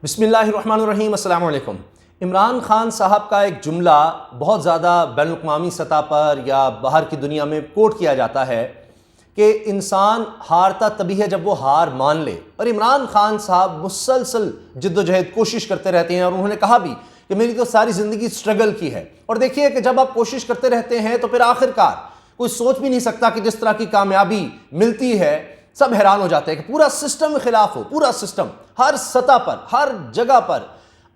बिस्मिल्लाहिर्रहमानिर्रहीम अस्सलाम वालेकुम। इमरान खान साहब का एक जुमला बहुत ज़्यादा बैनुल-अक़वामी सतह पर या बाहर की दुनिया में कोट किया जाता है कि इंसान हारता तभी है जब वो हार मान ले। और इमरान खान साहब मुसलसल जिद्दोजहद कोशिश करते रहते हैं और उन्होंने कहा भी कि मेरी तो सारी ज़िंदगी स्ट्रगल की है। और देखिए कि जब आप कोशिश करते रहते हैं तो फिर आखिरकार कोई सोच भी नहीं सकता कि जिस तरह की कामयाबी मिलती है सब हैरान हो जाते हैं कि पूरा सिस्टम के खिलाफ हो, पूरा सिस्टम हर सतह पर हर जगह पर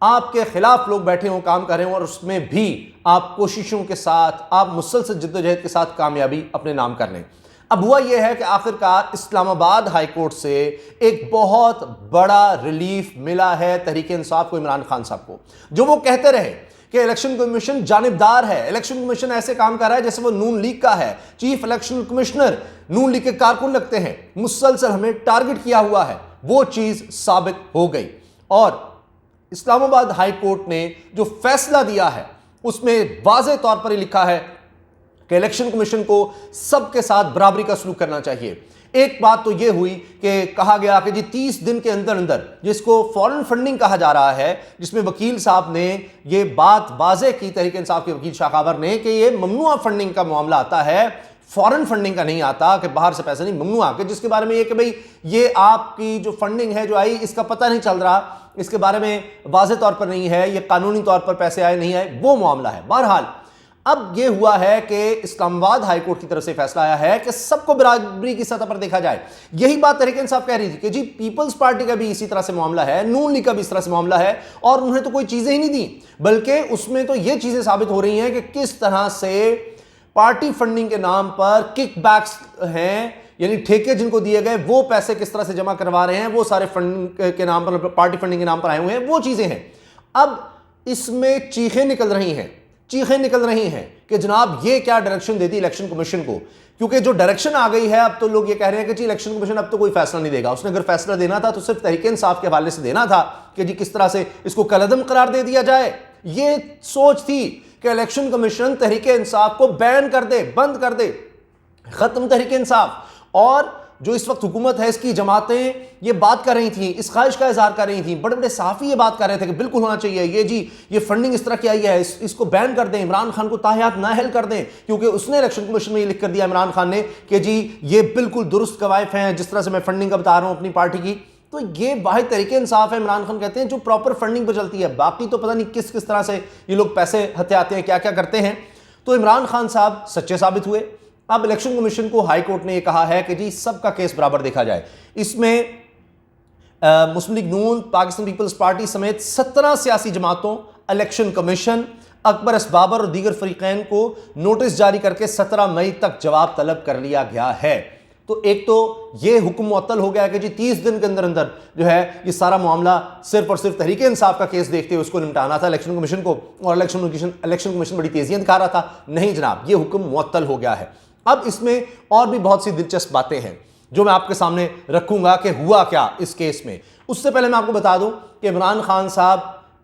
आपके खिलाफ लोग बैठे हों, काम कर रहे हों और उसमें भी आप कोशिशों के साथ, आप मुसलसल जिद्दोजहद के साथ कामयाबी अपने नाम कर लें। अब हुआ यह है कि आखिरकार इस्लामाबाद हाई कोर्ट से एक बहुत बड़ा रिलीफ मिला है तहरीक इंसाफ को, इमरान खान साहब को। जो वो कहते रहे कि इलेक्शन कमीशन जानिबदार है, इलेक्शन कमीशन ऐसे काम कर रहा है जैसे वो नून लीग का है, चीफ इलेक्शन कमिश्नर नून लीग के कारकुन लगते हैं, मुसलसल हमें टारगेट किया हुआ है, वो चीज साबित हो गई। और इस्लामाबाद हाई कोर्ट ने जो फैसला दिया है उसमें वाज़ेह तौर पर लिखा है कि इलेक्शन कमीशन को सबके साथ बराबरी का सलूक करना चाहिए। एक बात तो यह हुई कि कहा गया कि जी 30 दिन के अंदर अंदर, जिसको फॉरेन फंडिंग कहा जा रहा है, जिसमें वकील साहब ने ये बात वाज़ेह की, तहरीक इंसाफ के वकील शाखावर ने, कि ये ममनुआ फंडिंग का मामला आता है, फॉरेन फंडिंग का नहीं आता, कि बाहर से पैसे नहीं, ममनुआ के जिसके बारे में ये कि भाई ये आपकी जो फंडिंग है जो आई इसका पता नहीं चल रहा, इसके बारे में वाज़ेह तौर पर नहीं है, ये कानूनी तौर पर पैसे आए नहीं आए, वो मामला है। बहरहाल अब यह हुआ है कि इस्लामाबाद हाई कोर्ट की तरफ से फैसला आया है कि सबको बराबरी की सतह पर देखा जाए। यही बात तहरीक इंसाफ कह रही थी कि जी पीपल्स पार्टी का भी इसी तरह से मामला है, नून लीग का भी इस तरह से मामला है, और उन्होंने तो कोई चीजें ही नहीं दी, बल्कि उसमें तो यह चीजें साबित हो रही हैं कि किस तरह से पार्टी फंडिंग के नाम पर किकबैक्स हैं, यानी ठेके जिनको दिए गए वो पैसे किस तरह से जमा करवा रहे हैं, वो सारे फंडिंग के नाम पर, पार्टी फंडिंग के नाम पर आए हुए हैं, वो चीजें हैं। अब इसमें चीखें निकल रही हैं कि जनाब ये क्या डायरेक्शन देती इलेक्शन कमीशन को, क्योंकि जो डायरेक्शन आ गई है अब तो लोग ये कह रहे हैं कि जी इलेक्शन कमीशन अब तो कोई फैसला नहीं देगा। उसने अगर फैसला देना था तो सिर्फ तहरीक इंसाफ के हवाले से देना था कि जी किस तरह से इसको कलअदम करार दे दिया जाए। ये सोच थी कि इलेक्शन कमीशन तहरीक इंसाफ को बैन कर दे, बंद कर दे, खत्म तहरीक इंसाफ। और जो इस वक्त हुकूमत है इसकी जमातें ये बात कर रही थी, इस ख्वाहिश का इजहार कर रही थी, बड़े बड़े सहाफ़ी ये बात कर रहे थे कि बिल्कुल होना चाहिए, ये जी ये फंडिंग इस तरह की आई है, इसको बैन कर दें, इमरान खान को ताहयात नाअहल कर दें, क्योंकि उसने इलेक्शन कमीशन में ये लिख कर दिया इमरान खान ने कि जी ये बिल्कुल दुरुस्त कवायफ हैं, जिस तरह से मैं फंडिंग का बता रहा हूँ अपनी पार्टी की। तो ये वाहिद तरीके इंसाफ है, इमरान खान कहते हैं, जो प्रॉपर फंडिंग पर चलती है, बाकी तो पता नहीं किस किस तरह से ये लोग पैसे हथियाते हैं, क्या क्या करते हैं। तो इमरान खान साहब सच्चे साबित हुए। अब इलेक्शन कमीशन को हाई कोर्ट ने यह कहा है कि जी सबका केस बराबर देखा जाए। इसमें मुस्लिम लीग नून, पाकिस्तान पीपल्स पार्टी समेत 17 सियासी जमातों, इलेक्शन कमीशन, अकबर असबाबर और दीगर फरीकैन को नोटिस जारी करके 17 मई तक जवाब तलब कर लिया गया है। तो एक तो यह हुक्म मुअत्तल हो गया कि जी 30 दिन के अंदर अंदर जो है ये सारा मामला सिर्फ और सिर्फ तहरीक इंसाफ का केस देखते हुए उसको निपटाना था इलेक्शन कमीशन को, और इलेक्शन कमीशन बड़ी तेजियां दिखा रहा था। नहीं जनाब, ये हुक्म मुअत्तल हो गया है। अब इसमें और भी बहुत सी दिलचस्प बातें हैं जो मैं आपके सामने रखूंगा कि हुआ क्या इस केस में। उससे पहले मैं आपको बता दूं कि इमरान खान साहब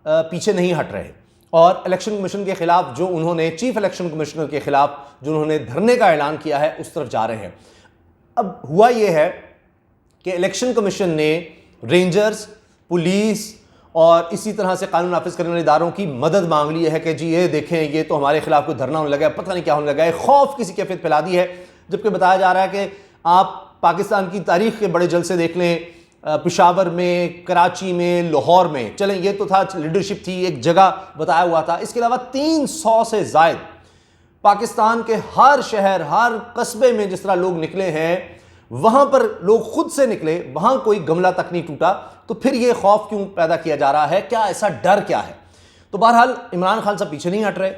पीछे नहीं हट रहे और इलेक्शन कमीशन के खिलाफ जो उन्होंने, चीफ इलेक्शन कमिश्नर के खिलाफ जो उन्होंने धरने का ऐलान किया है उस तरफ जा रहे हैं। अब हुआ यह है कि इलेक्शन कमीशन ने रेंजर्स, पुलिस और इसी तरह से कानून नाफिज करने वाले इदारों की मदद मांग ली है कि जी ये देखें ये तो हमारे खिलाफ कोई धरना होने लगा है, पता नहीं क्या होने लगा है, खौफ किसी कैफियत फैला दी है। जबकि बताया जा रहा है कि आप पाकिस्तान की तारीख के बड़े जलसे देख लें, पेशावर में, कराची में, लाहौर में, चलें ये तो था लीडरशिप थी, एक जगह बताया हुआ था, इसके अलावा 300 से जायद पाकिस्तान के हर शहर, हर कस्बे में जिस तरह लोग निकले हैं, वहां पर लोग खुद से निकले, वहां कोई गमला तक नहीं टूटा। तो फिर यह खौफ क्यों पैदा किया जा रहा है, क्या ऐसा डर क्या है? तो बहरहाल इमरान खान साहब पीछे नहीं हट रहे,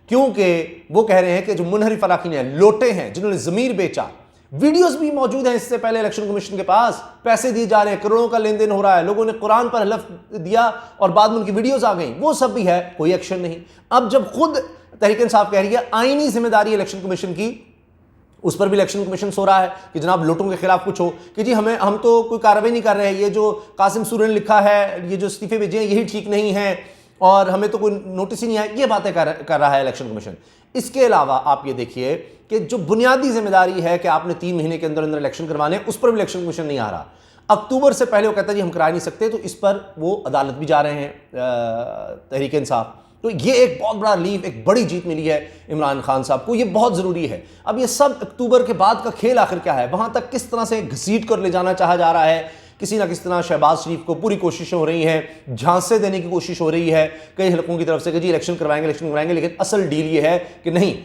क्योंकि वो कह रहे हैं कि जो मुनहरिफ अराकीन हैं, लोटे हैं, जिन्होंने ज़मीर बेचा, वीडियोस भी मौजूद हैं इससे पहले इलेक्शन कमीशन के पास, पैसे दिए जा रहे हैं, करोड़ों का लेन देन हो रहा है, लोगों ने कुरान पर हलफ दिया और बाद में उनकी वीडियोस आ गई, वो सब भी है, कोई एक्शन नहीं। अब जब खुद तहरीक इंसाफ कह रही है आईनी जिम्मेदारी इलेक्शन कमीशन की, उस पर भी इलेक्शन कमीशन सो रहा है कि जनाब लोटों के खिलाफ कुछ हो, कि जी हम तो कोई कार्रवाई नहीं कर रहे हैं, ये जो कासिम सूरी ने लिखा है, ये जो इस्तीफे भेजे हैं यही ठीक नहीं है और हमें तो कोई नोटिस ही नहीं आया, ये बातें कर रहा है इलेक्शन कमीशन। इसके अलावा आप ये देखिए कि जो बुनियादी जिम्मेदारी है कि आपने 3 महीने के अंदर अंदर इलेक्शन करवाने, उस पर भी इलेक्शन कमीशन नहीं आ रहा। अक्टूबर से पहले वो कहता है जी हम करा नहीं सकते, तो इस पर वो अदालत भी जा रहे हैं तहरीक इंसाफ। तो ये एक बहुत बड़ा लीव, एक बड़ी जीत मिली है इमरान खान साहब को, ये बहुत ज़रूरी है। अब ये सब अक्टूबर के बाद का खेल आखिर क्या है, वहाँ तक किस तरह से घसीट कर ले जाना चाहा जा रहा है, किसी ना किसी तरह शहबाज शरीफ को पूरी कोशिशें हो रही हैं, झांसे देने की कोशिश हो रही है कई हलकों की तरफ से कि जी इलेक्शन करवाएंगे, लेकिन असल डील ये है कि नहीं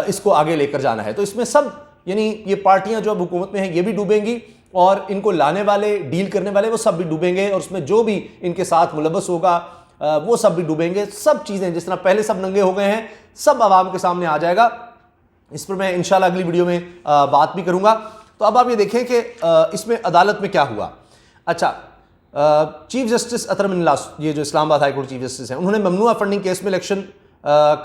इसको आगे लेकर जाना है। तो इसमें सब यानी ये पार्टियां जो अब हुकूमत में हैं ये भी डूबेंगी, और इनको लाने वाले, डील करने वाले वो सब भी डूबेंगे, और उसमें जो भी इनके साथ मुलव्वस होगा वो सब भी डूबेंगे। सब चीज़ें जिस तरह पहले सब नंगे हो गए हैं, सब आवाम के सामने आ जाएगा। इस पर मैं इंशाल्लाह अगली वीडियो में बात भी करूंगा। तो अब आप ये देखें कि इसमें अदालत में क्या हुआ। अच्छा, चीफ जस्टिस अतर मिनलास, ये जो Islamabad high court chief justice हैं, उन्होंने ममनुआ फंडिंग केस में इलेक्शन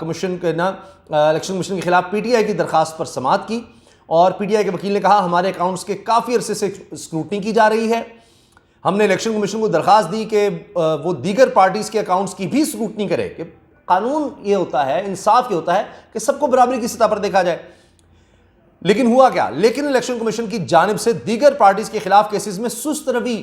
कमीशन के खिलाफ पीटीआई की दरखास्त पर समाअत की, और पीटीआई के वकील ने कहा हमारे अकाउंट्स के काफ़ी अरसे से स्क्रूटनी की जा रही है। हमने इलेक्शन कमीशन को दरखास्त दी कि वो दीगर पार्टीज़ के अकाउंट्स की भी स्क्रूटनी करे, कि कानून ये होता है, इंसाफ ये होता है कि सबको बराबरी की सतह पर देखा जाए। लेकिन हुआ क्या, लेकिन इलेक्शन कमीशन की जानिब से दीगर पार्टीज़ के खिलाफ केसेस में सुस्त रवि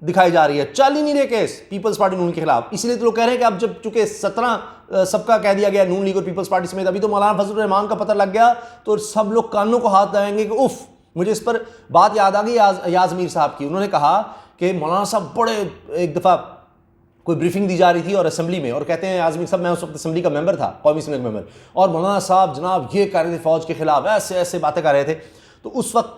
दिखाई जा रही है, चल ही नहीं रहे केस पीपल्स पार्टी नून के खिलाफ। इसीलिए तो लोग कह रहे हैं कि अब जब चूंकि 17 सबका कह दिया गया नून लीग और पीपल्स पार्टी समेत, अभी तो मौलाना फजलुर रहमान का पता लग गया, तो सब लोग कानों को हाथ लगाएंगे कि उफ। मुझे इस पर बात याद आ गई याज मीर साहब की। उन्होंने कहा कि मौलाना साहब बड़े, एक दफ़ा कोई ब्रीफिंग दी जा रही थी और असेंबली में, और कहते हैं आज़मी साहब, मैं उस वक्त असेंबली का मेंबर था, कौमी असम्बली का मेंबर, और मौलाना साहब जनाब ये कह रहे थे फ़ौज के खिलाफ, ऐसे ऐसे बातें कर रहे थे। तो उस वक्त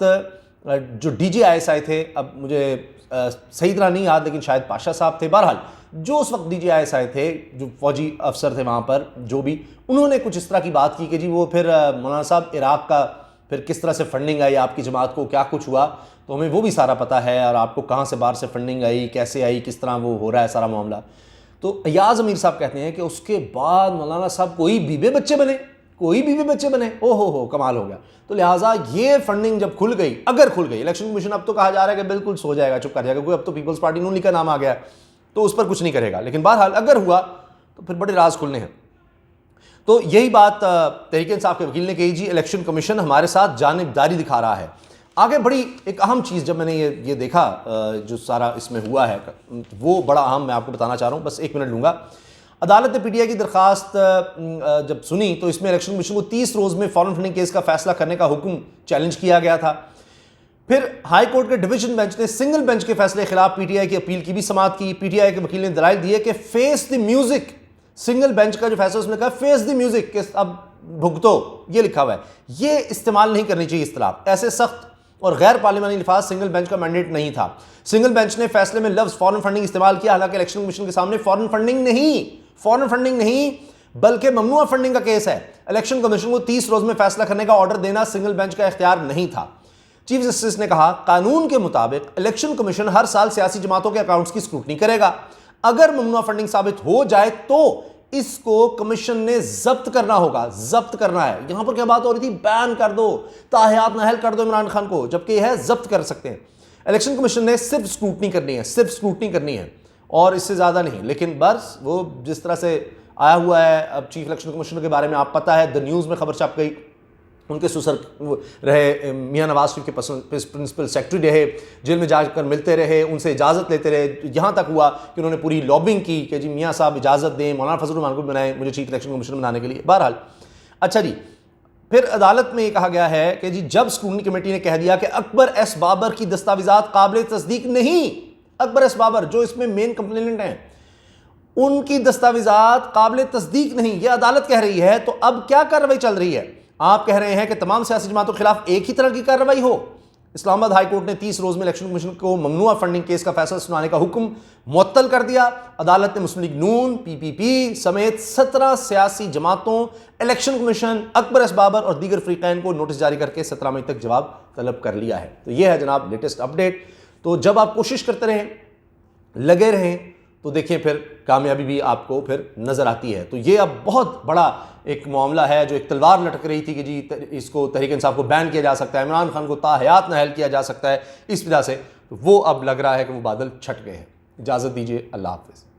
जो DGIS आए थे, अब मुझे सही तरह नहीं याद, लेकिन शायद पाशा साहब थे, बहरहाल जो उस वक्त DGIS आए थे, जो फौजी अफसर थे वहाँ पर, जो भी, उन्होंने कुछ इस तरह की बात की कि जी वो फिर मौलाना साहब इराक़ का फिर किस तरह से फंडिंग आई आपकी जमात को, क्या कुछ हुआ, तो हमें वो भी सारा पता है, और आपको कहाँ से बाहर से फंडिंग आई, कैसे आई, किस तरह वो हो रहा है सारा मामला। तो अयाज अमीर साहब कहते हैं कि उसके बाद मौलाना साहब कोई बीबे बच्चे बने, हो कमाल हो गया। तो लिहाजा ये फंडिंग जब खुल गई, अगर खुल गई, इलेक्शन कमीशन अब तो कहा जा रहा है कि बिल्कुल सो जाएगा, चुप कर जाएगा, क्योंकि अब तो पीपल्स पार्टी नून लीग का नाम आ गया, तो उस पर कुछ नहीं करेगा, लेकिन बहरहाल अगर हुआ तो फिर बड़े राज खुलने हैं। तो यही बात तहरीक इंसाफ के वकील ने कही, जी इलेक्शन कमीशन हमारे साथ जानिबदारी दिखा रहा है। आगे बड़ी एक अहम चीज़ जब मैंने ये देखा जो सारा इसमें हुआ है, वो बड़ा अहम मैं आपको बताना चाह रहा हूँ, बस 1 मिनट लूँगा। अदालत ने पीटीआई की दरखास्त जब सुनी तो इसमें इलेक्शन कमीशन को 30 रोज़ में फॉरेन फंडिंग केस का फैसला करने का हुक्म चैलेंज किया गया था। फिर हाई कोर्ट के डिवीजन बेंच ने सिंगल बेंच के फैसले के खिलाफ पीटीआई की अपील की भी समाअत की। पीटीआई के वकील ने दलाइल दिए कि face the music, single bench का जो फैसला उसने कहा फेस द म्यूजिक, कि अब भुगतो, ये लिखा हुआ है, ये इस्तेमाल नहीं करनी चाहिए इस्तिलाह। ऐसे सख्त और गैर पार्लियामानी अल्फाज सिंगल बेंच का मैंडेट नहीं था। सिंगल बेंच ने फैसले में लफ्ज फॉरेन फंडिंग इस्तेमाल किया, हालांकि इलेक्शन कमीशन के सामने फॉरेन फंडिंग नहीं बल्कि ममनुआ फंडिंग का केस है। इलेक्शन कमीशन को 30 रोज में फैसला करने का ऑर्डर देना सिंगल बेंच का इख्तियार नहीं था। चीफ जस्टिस ने कहा कानून के मुताबिक इलेक्शन कमीशन हर साल सियासी जमातों के अकाउंट्स की स्क्रूटनी करेगा। अगर ममनुआ फंडिंग साबित हो जाए तो इसको कमीशन ने जब्त करना होगा। जब्त करना है, यहां पर क्या बात हो रही थी, बैन कर दो, ताहयात नाहल कर दो इमरान खान को, जबकि यह है जब्त कर सकते हैं। इलेक्शन कमीशन ने सिर्फ स्क्रूटनी करनी है, और इससे ज्यादा नहीं। लेकिन बस वो जिस तरह से आया हुआ है, अब चीफ इलेक्शन कमीशनर के बारे में आप पता है, द न्यूज़ में खबर छप गई, उनके सुसर रहे मियां नवाज शरीफ के प्रिंसिपल सेक्रेटरी रहे, जेल में जाकर मिलते रहे, उनसे इजाज़त लेते रहे, यहाँ तक हुआ कि उन्होंने पूरी लॉबिंग की कि जी मियां साहब इजाज़त दें, मौलाना फजलुर रहमान को बनाएं मुझे चीफ इलेक्शन कमीशनर बनाने के लिए। बहरहाल अच्छा जी, फिर अदालत में ये कहा गया है कि जी जब स्क्रूटनी कमेटी ने कह दिया कि अकबर एस बाबर की दस्तावेजात काबिल तस्दीक नहीं, अकबर एस बाबर जो इसमें मेन कंप्लेनेंट हैं, उनकी दस्तावेजात काबिल तस्दीक नहीं, यह अदालत कह रही है। तो अब क्या कार्रवाई चल रही है? आप कह रहे हैं कि तमाम सियासी जमातों के खिलाफ एक ही तरह की कार्रवाई हो। इस्लामाबाद हाई कोर्ट ने 30 रोज में इलेक्शन कमीशन को ममनुआ फंडिंग केस का फैसला सुनाने का हुक्म मुअत्तल कर दिया। अदालत ने मुस्लिम लीग नून, PPP समेत 17 सियासी जमातों, election commission, Akbar S Babar और दीगर फ्रीकैन को नोटिस जारी करके 17 मई तक जवाब तलब कर लिया है। तो यह है जनाब लेटेस्ट अपडेट। तो जब आप कोशिश करते रहें, लगे रहें, तो देखिए फिर कामयाबी भी आपको फिर नज़र आती है। तो ये अब बहुत बड़ा एक मामला है, जो एक तलवार लटक रही थी कि जी इसको तहरीक इंसाफ को बैन किया जा सकता है, इमरान खान को ताहयात नाअहल किया जा सकता है, इस वजह से वो अब लग रहा है कि वो बादल छट गए हैं। इजाज़त दीजिए, अल्लाह हाफ़िज़।